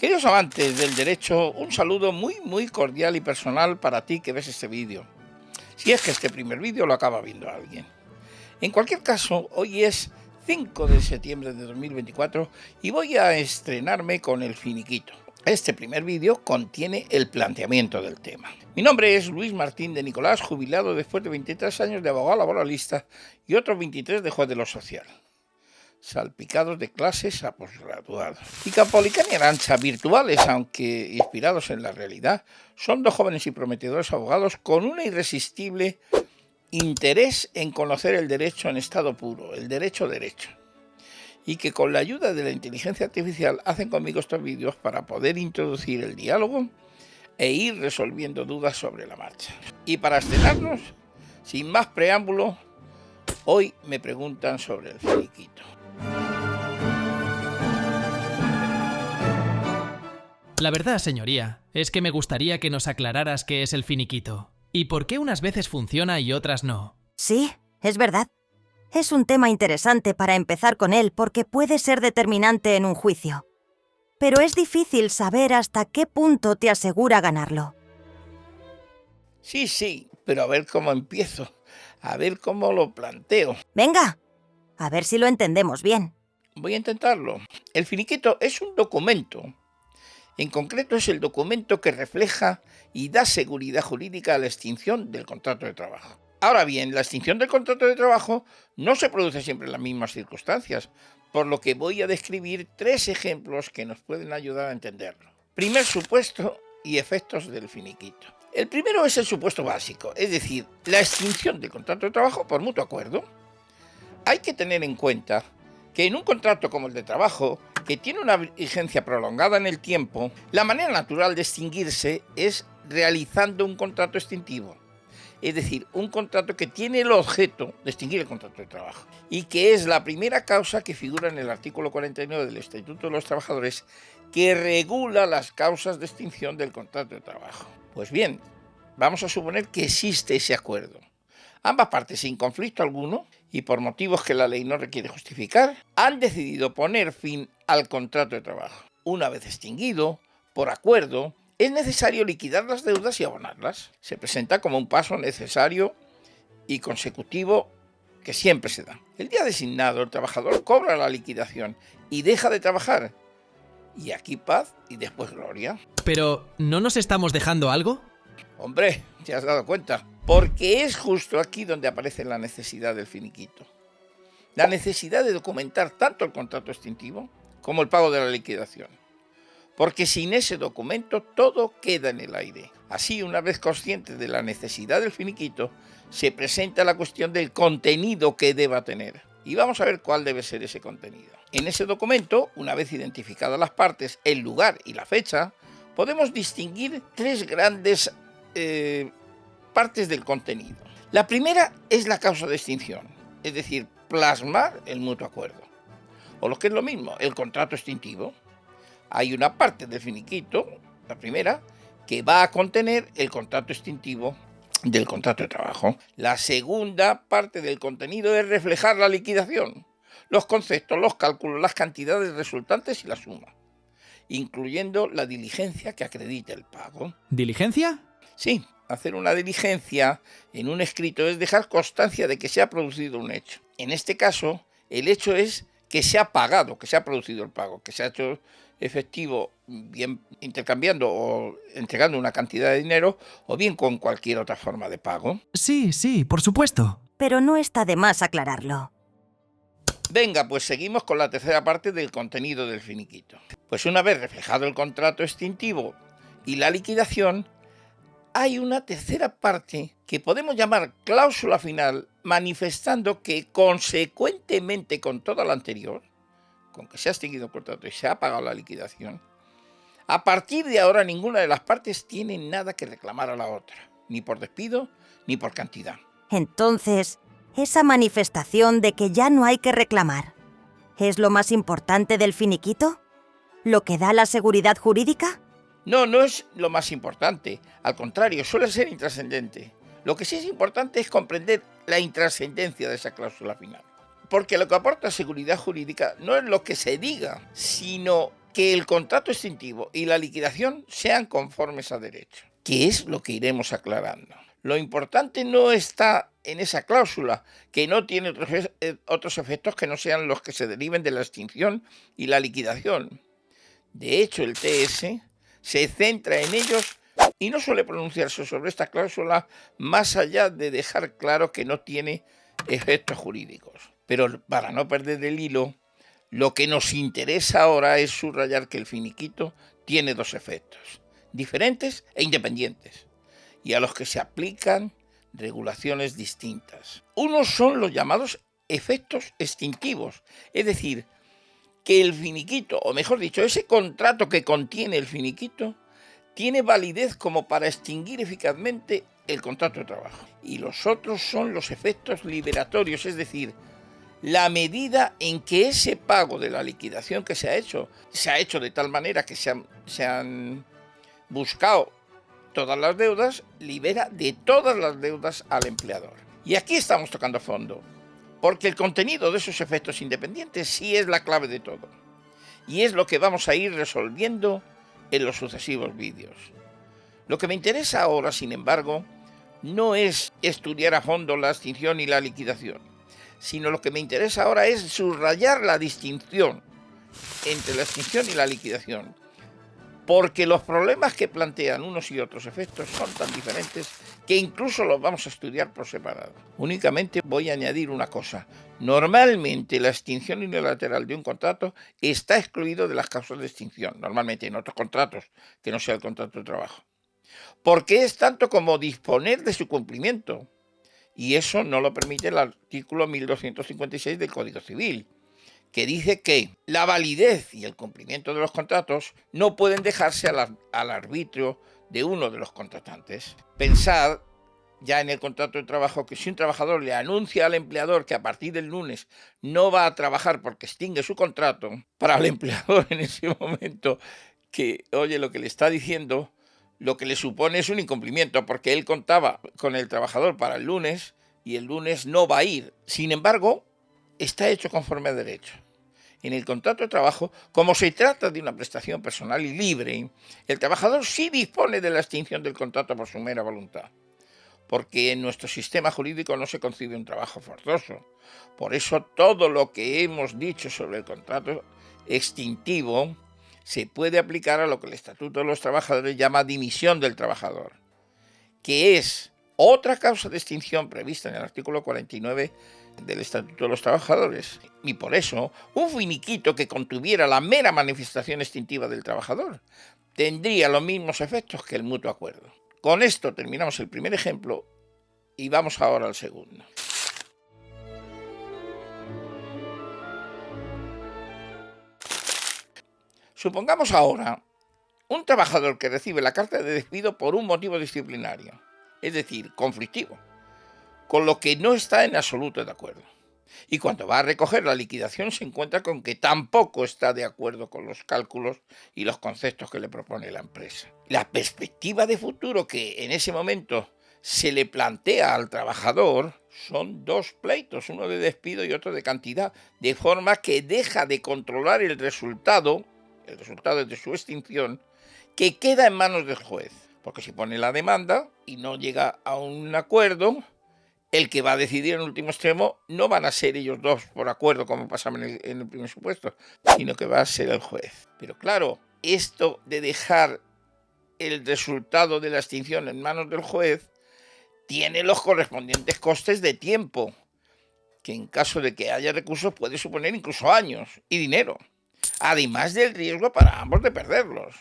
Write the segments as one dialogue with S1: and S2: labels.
S1: Queridos amantes del derecho, un saludo muy cordial y personal para ti que ves este vídeo. Si es que este primer vídeo lo acaba viendo alguien. En cualquier caso, hoy es 5 de septiembre de 2024 y voy a estrenarme con el finiquito. Este primer vídeo contiene el planteamiento del tema. Mi nombre es Luis Martín de Nicolás, jubilado después de 23 años de abogado laboralista y otros 23 de juez de lo social. Salpicados de clases a posgraduados. Y Capolicán y Arantxa, virtuales aunque inspirados en la realidad, son dos jóvenes y prometedores abogados con una irresistible interés en conocer el derecho en estado puro, el derecho, y que con la ayuda de la inteligencia artificial hacen conmigo estos vídeos para poder introducir el diálogo e ir resolviendo dudas sobre la marcha. Y para estrenarnos, sin más preámbulo, hoy me preguntan sobre el finiquito.
S2: La verdad, señoría, es que me gustaría que nos aclararas qué es el finiquito y por qué unas veces funciona y otras no.
S3: Sí, es verdad. Es un tema interesante para empezar con él porque puede ser determinante en un juicio. Pero es difícil saber hasta qué punto te asegura ganarlo.
S1: Sí, pero a ver cómo empiezo, a ver cómo lo planteo.
S3: Venga, a ver si lo entendemos bien.
S1: Voy a intentarlo. El finiquito es un documento. En concreto es el documento que refleja y da seguridad jurídica a la extinción del contrato de trabajo. Ahora bien, la extinción del contrato de trabajo no se produce siempre en las mismas circunstancias, por lo que voy a describir 3 ejemplos que nos pueden ayudar a entenderlo. Primer supuesto y efectos del finiquito. El primero es el supuesto básico, es decir, la extinción del contrato de trabajo por mutuo acuerdo. Hay que tener en cuenta que en un contrato como el de trabajo, que tiene una vigencia prolongada en el tiempo, la manera natural de extinguirse es realizando un contrato extintivo. Es decir, un contrato que tiene el objeto de extinguir el contrato de trabajo y que es la primera causa que figura en el artículo 49 del Estatuto de los Trabajadores, que regula las causas de extinción del contrato de trabajo. Pues bien, vamos a suponer que existe ese acuerdo. Ambas partes, sin conflicto alguno y por motivos que la ley no requiere justificar, han decidido poner fin al contrato de trabajo. Una vez extinguido, por acuerdo, es necesario liquidar las deudas y abonarlas. Se presenta como un paso necesario y consecutivo que siempre se da. El día designado, el trabajador cobra la liquidación y deja de trabajar. Y aquí paz y después gloria.
S2: Pero, ¿no nos estamos dejando algo?
S1: Hombre, ¿te has dado cuenta? Porque es justo aquí donde aparece la necesidad del finiquito. La necesidad de documentar tanto el contrato extintivo como el pago de la liquidación. Porque sin ese documento todo queda en el aire. Así, una vez conscientes de la necesidad del finiquito, se presenta la cuestión del contenido que deba tener. Y vamos a ver cuál debe ser ese contenido. En ese documento, una vez identificadas las partes, el lugar y la fecha, podemos distinguir 3 grandes partes del contenido. La primera es la causa de extinción, es decir, plasmar el mutuo acuerdo. O lo que es lo mismo, el contrato extintivo. Hay una parte del finiquito, la primera, que va a contener el contrato extintivo del contrato de trabajo. La segunda parte del contenido es reflejar la liquidación, los conceptos, los cálculos, las cantidades resultantes y la suma, incluyendo la diligencia que acredite el pago.
S2: ¿Diligencia?
S1: Sí, hacer una diligencia en un escrito es dejar constancia de que se ha producido un hecho. En este caso, el hecho es que se ha pagado, que se ha producido el pago, que se ha hecho efectivo, bien intercambiando o entregando una cantidad de dinero, o bien con cualquier otra forma de pago.
S2: Sí, por supuesto.
S3: Pero no está de más aclararlo.
S1: Venga, pues seguimos con la tercera parte del contenido del finiquito. Pues una vez reflejado el contrato extintivo y la liquidación, hay una tercera parte que podemos llamar cláusula final, manifestando que consecuentemente con toda la anterior, con que se ha extinguido el contrato y se ha pagado la liquidación, a partir de ahora ninguna de las partes tiene nada que reclamar a la otra, ni por despido ni por cantidad.
S3: Entonces, esa manifestación de que ya no hay que reclamar, ¿es lo más importante del finiquito? ¿Lo que da la seguridad jurídica?
S1: No es lo más importante. Al contrario, suele ser intrascendente. Lo que sí es importante es comprender la intrascendencia de esa cláusula final. Porque lo que aporta seguridad jurídica no es lo que se diga, sino que el contrato extintivo y la liquidación sean conformes a derecho, que es lo que iremos aclarando. Lo importante no está en esa cláusula, que no tiene otros efectos que no sean los que se deriven de la extinción y la liquidación. De hecho, el TS se centra en ellos y no suele pronunciarse sobre esta cláusula más allá de dejar claro que no tiene efectos jurídicos. Pero para no perder el hilo, lo que nos interesa ahora es subrayar que el finiquito tiene dos efectos, diferentes e independientes, y a los que se aplican regulaciones distintas. Unos son los llamados efectos extintivos, es decir, que el finiquito, o mejor dicho, ese contrato que contiene el finiquito, tiene validez como para extinguir eficazmente el contrato de trabajo. Y los otros son los efectos liberatorios, es decir, la medida en que ese pago de la liquidación que se ha hecho de tal manera que se han buscado todas las deudas, libera de todas las deudas al empleador. Y aquí estamos tocando fondo, porque el contenido de esos efectos independientes sí es la clave de todo. Y es lo que vamos a ir resolviendo en los sucesivos vídeos. Lo que me interesa ahora, sin embargo, no es estudiar a fondo la extinción y la liquidación, sino lo que me interesa ahora es subrayar la distinción entre la extinción y la liquidación, porque los problemas que plantean unos y otros efectos son tan diferentes que incluso los vamos a estudiar por separado. Únicamente voy a añadir una cosa. Normalmente la extinción unilateral de un contrato está excluido de las causas de extinción, normalmente en otros contratos que no sea el contrato de trabajo, porque es tanto como disponer de su cumplimiento, y eso no lo permite el artículo 1256 del Código Civil, que dice que la validez y el cumplimiento de los contratos no pueden dejarse al arbitrio de uno de los contratantes. Pensad ya en el contrato de trabajo que si un trabajador le anuncia al empleador que a partir del lunes no va a trabajar porque extingue su contrato, para el empleador en ese momento que oye lo que le está diciendo, lo que le supone es un incumplimiento, porque él contaba con el trabajador para el lunes y el lunes no va a ir. Sin embargo, está hecho conforme a derecho. En el contrato de trabajo, como se trata de una prestación personal y libre, el trabajador sí dispone de la extinción del contrato por su mera voluntad, porque en nuestro sistema jurídico no se concibe un trabajo forzoso. Por eso todo lo que hemos dicho sobre el contrato extintivo se puede aplicar a lo que el Estatuto de los Trabajadores llama dimisión del trabajador, que es otra causa de extinción prevista en el artículo 49 del Estatuto de los Trabajadores. Y por eso, un finiquito que contuviera la mera manifestación extintiva del trabajador tendría los mismos efectos que el mutuo acuerdo. Con esto terminamos el primer ejemplo y vamos ahora al segundo. Supongamos ahora un trabajador que recibe la carta de despido por un motivo disciplinario, es decir, conflictivo, con lo que no está en absoluto de acuerdo. Y cuando va a recoger la liquidación se encuentra con que tampoco está de acuerdo con los cálculos y los conceptos que le propone la empresa. La perspectiva de futuro que en ese momento se le plantea al trabajador son dos pleitos, uno de despido y otro de cantidad, de forma que deja de controlar el resultado de su extinción, que queda en manos del juez. Porque si pone la demanda y no llega a un acuerdo, el que va a decidir en último extremo no van a ser ellos dos por acuerdo, como pasaba en el primer supuesto, sino que va a ser el juez. Pero claro, esto de dejar el resultado de la extinción en manos del juez tiene los correspondientes costes de tiempo, que en caso de que haya recursos puede suponer incluso años y dinero, además del riesgo para ambos de perderlos.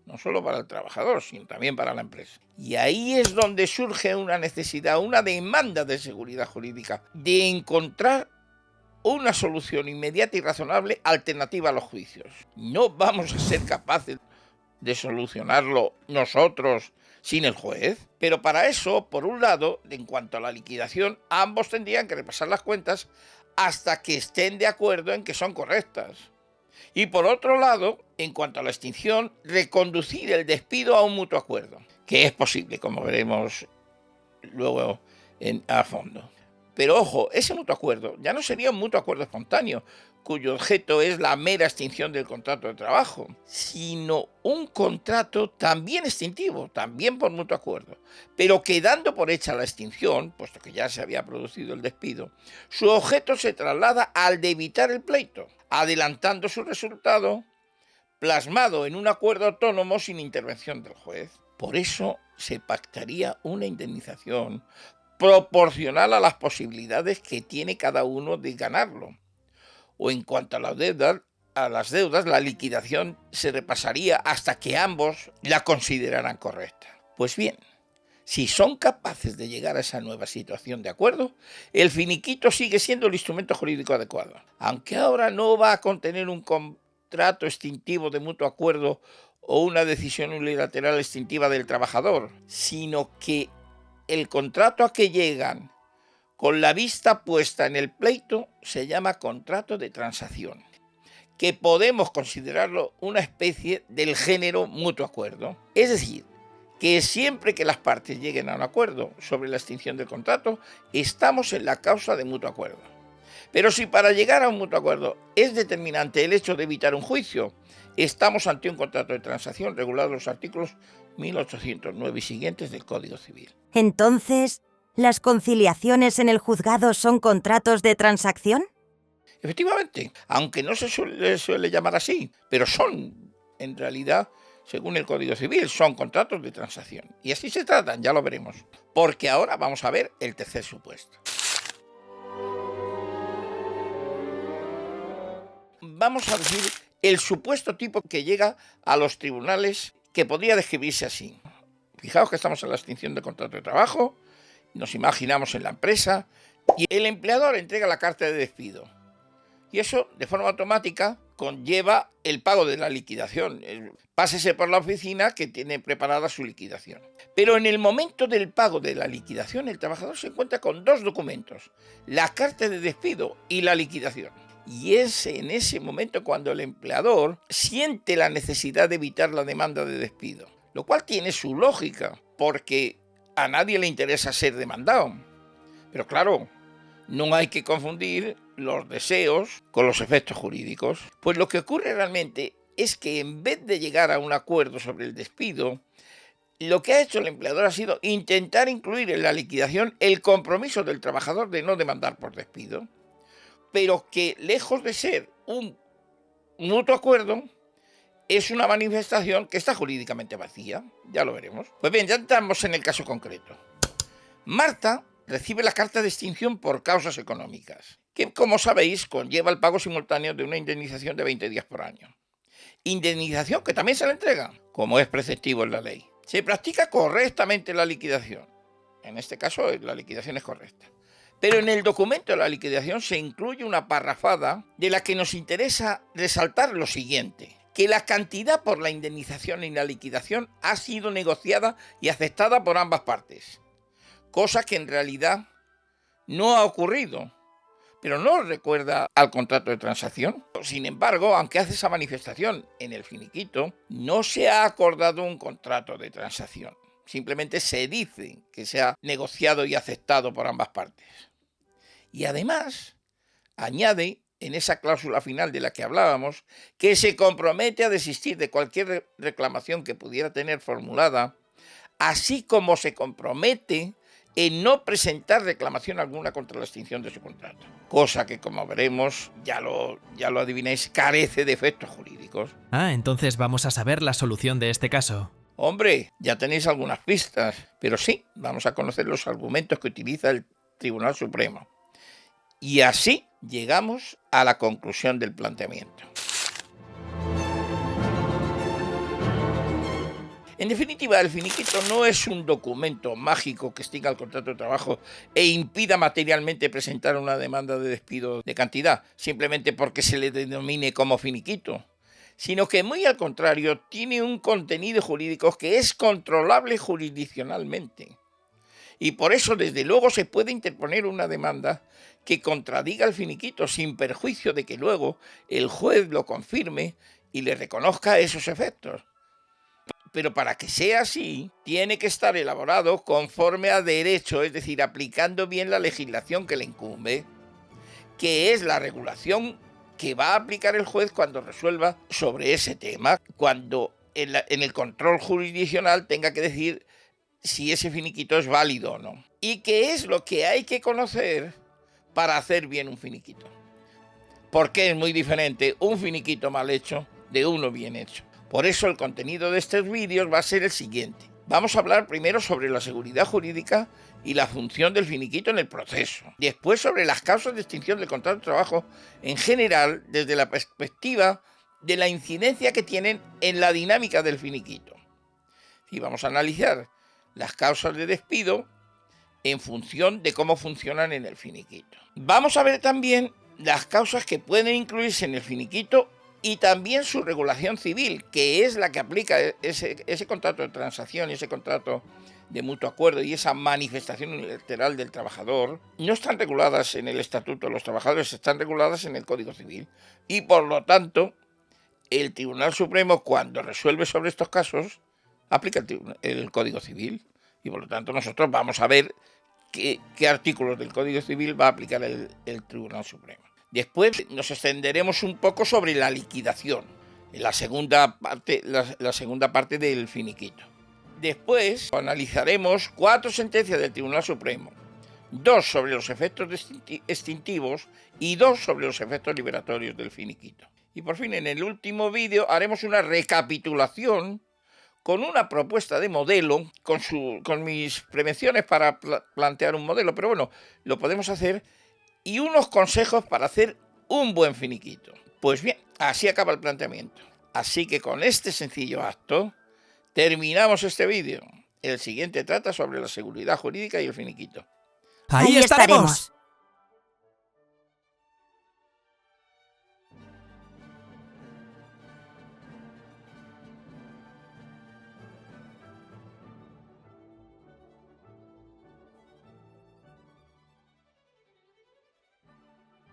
S1: No solo para el trabajador, sino también para la empresa. Y ahí es donde surge una necesidad, una demanda de seguridad jurídica, de encontrar una solución inmediata y razonable alternativa a los juicios. No vamos a ser capaces de solucionarlo nosotros sin el juez, pero para eso, por un lado, en cuanto a la liquidación, ambos tendrían que repasar las cuentas hasta que estén de acuerdo en que son correctas. Y por otro lado, en cuanto a la extinción, reconducir el despido a un mutuo acuerdo, que es posible, como veremos luego a fondo. Pero ojo, ese mutuo acuerdo ya no sería un mutuo acuerdo espontáneo, cuyo objeto es la mera extinción del contrato de trabajo, sino un contrato también extintivo, también por mutuo acuerdo, pero quedando por hecha la extinción, puesto que ya se había producido el despido, su objeto se traslada al de evitar el pleito, adelantando su resultado, plasmado en un acuerdo autónomo sin intervención del juez. Por eso se pactaría una indemnización proporcional a las posibilidades que tiene cada uno de ganarlo. O en cuanto a las deudas, la liquidación se repasaría hasta que ambos la consideraran correcta. Pues bien, si son capaces de llegar a esa nueva situación de acuerdo, el finiquito sigue siendo el instrumento jurídico adecuado, aunque ahora no va a contener un contrato extintivo de mutuo acuerdo o una decisión unilateral extintiva del trabajador, sino que el contrato a que llegan con la vista puesta en el pleito se llama contrato de transacción, que podemos considerarlo una especie del género mutuo acuerdo. Es decir, que siempre que las partes lleguen a un acuerdo sobre la extinción del contrato, estamos en la causa de mutuo acuerdo. Pero si para llegar a un mutuo acuerdo es determinante el hecho de evitar un juicio, estamos ante un contrato de transacción regulado en los artículos 1809 y siguientes del Código Civil.
S3: Entonces, ¿las conciliaciones en el juzgado son contratos de transacción?
S1: Efectivamente, aunque no se suele llamar así, pero son, en realidad, según el Código Civil, son contratos de transacción. Y así se tratan, ya lo veremos. Porque ahora vamos a ver el tercer supuesto. Vamos a decir el supuesto tipo que llega a los tribunales, que podría describirse así. Fijaos que estamos en la extinción del contrato de trabajo, nos imaginamos en la empresa, y el empleador entrega la carta de despido. Y eso, de forma automática, conlleva el pago de la liquidación. Pásese por la oficina que tiene preparada su liquidación. Pero en el momento del pago de la liquidación, el trabajador se encuentra con dos documentos: la carta de despido y la liquidación. Y es en ese momento cuando el empleador siente la necesidad de evitar la demanda de despido, lo cual tiene su lógica, porque a nadie le interesa ser demandado. Pero claro, no hay que confundir los deseos con los efectos jurídicos. Pues lo que ocurre realmente es que en vez de llegar a un acuerdo sobre el despido, lo que ha hecho el empleador ha sido intentar incluir en la liquidación el compromiso del trabajador de no demandar por despido, pero que, lejos de ser un mutuo acuerdo, es una manifestación que está jurídicamente vacía. Ya lo veremos. Pues bien, ya entramos en el caso concreto. Marta recibe la carta de extinción por causas económicas, que, como sabéis, conlleva el pago simultáneo de una indemnización de 20 días por año. Indemnización que también se le entrega, como es preceptivo en la ley. Se practica correctamente la liquidación. En este caso, la liquidación es correcta. Pero en el documento de la liquidación se incluye una parrafada de la que nos interesa resaltar lo siguiente: que la cantidad por la indemnización y la liquidación ha sido negociada y aceptada por ambas partes, cosa que en realidad no ha ocurrido, pero no recuerda al contrato de transacción. Sin embargo, aunque hace esa manifestación en el finiquito, no se ha acordado un contrato de transacción. Simplemente se dice que se ha negociado y aceptado por ambas partes. Y además, añade en esa cláusula final de la que hablábamos, que se compromete a desistir de cualquier reclamación que pudiera tener formulada, así como se compromete en no presentar reclamación alguna contra la extinción de su contrato. Cosa que, como veremos, ya lo adivináis, carece de efectos jurídicos.
S2: Entonces vamos a saber la solución de este caso.
S1: Hombre, ya tenéis algunas pistas, pero sí, vamos a conocer los argumentos que utiliza el Tribunal Supremo. Y así llegamos a la conclusión del planteamiento. En definitiva, el finiquito no es un documento mágico que extinga el contrato de trabajo e impida materialmente presentar una demanda de despido de cantidad, simplemente porque se le denomine como finiquito, sino que, muy al contrario, tiene un contenido jurídico que es controlable jurisdiccionalmente. Y por eso, desde luego, se puede interponer una demanda que contradiga el finiquito sin perjuicio de que luego el juez lo confirme y le reconozca esos efectos. Pero para que sea así, tiene que estar elaborado conforme a derecho, es decir, aplicando bien la legislación que le incumbe, que es la regulación que va a aplicar el juez cuando resuelva sobre ese tema, cuando en el control jurisdiccional tenga que decir si ese finiquito es válido o no. ¿Y qué es lo que hay que conocer para hacer bien un finiquito? Porque es muy diferente un finiquito mal hecho de uno bien hecho. Por eso el contenido de estos vídeos va a ser el siguiente. Vamos a hablar primero sobre la seguridad jurídica y la función del finiquito en el proceso. Después sobre las causas de extinción del contrato de trabajo en general desde la perspectiva de la incidencia que tienen en la dinámica del finiquito. Y vamos a analizar las causas de despido en función de cómo funcionan en el finiquito. Vamos a ver también las causas que pueden incluirse en el finiquito y también su regulación civil, que es la que aplica ese contrato de transacción y ese contrato de mutuo acuerdo y esa manifestación unilateral del trabajador. No están reguladas en el Estatuto de los Trabajadores, están reguladas en el Código Civil. Y por lo tanto, el Tribunal Supremo, cuando resuelve sobre estos casos, aplica el Código Civil. Y por lo tanto nosotros vamos a ver qué artículos del Código Civil va a aplicar el Tribunal Supremo. Después nos extenderemos un poco sobre la liquidación, en la segunda parte del finiquito. Después analizaremos 4 sentencias del Tribunal Supremo, 2 sobre los efectos extintivos y 2 sobre los efectos liberatorios del finiquito. Y por fin, en el último vídeo haremos una recapitulación con una propuesta de modelo, con mis prevenciones para plantear un modelo, pero bueno, lo podemos hacer, y unos consejos para hacer un buen finiquito. Pues bien, así acaba el planteamiento. Así que con este sencillo acto terminamos este vídeo. El siguiente trata sobre la seguridad jurídica y el finiquito.
S2: ¡Ahí estaremos!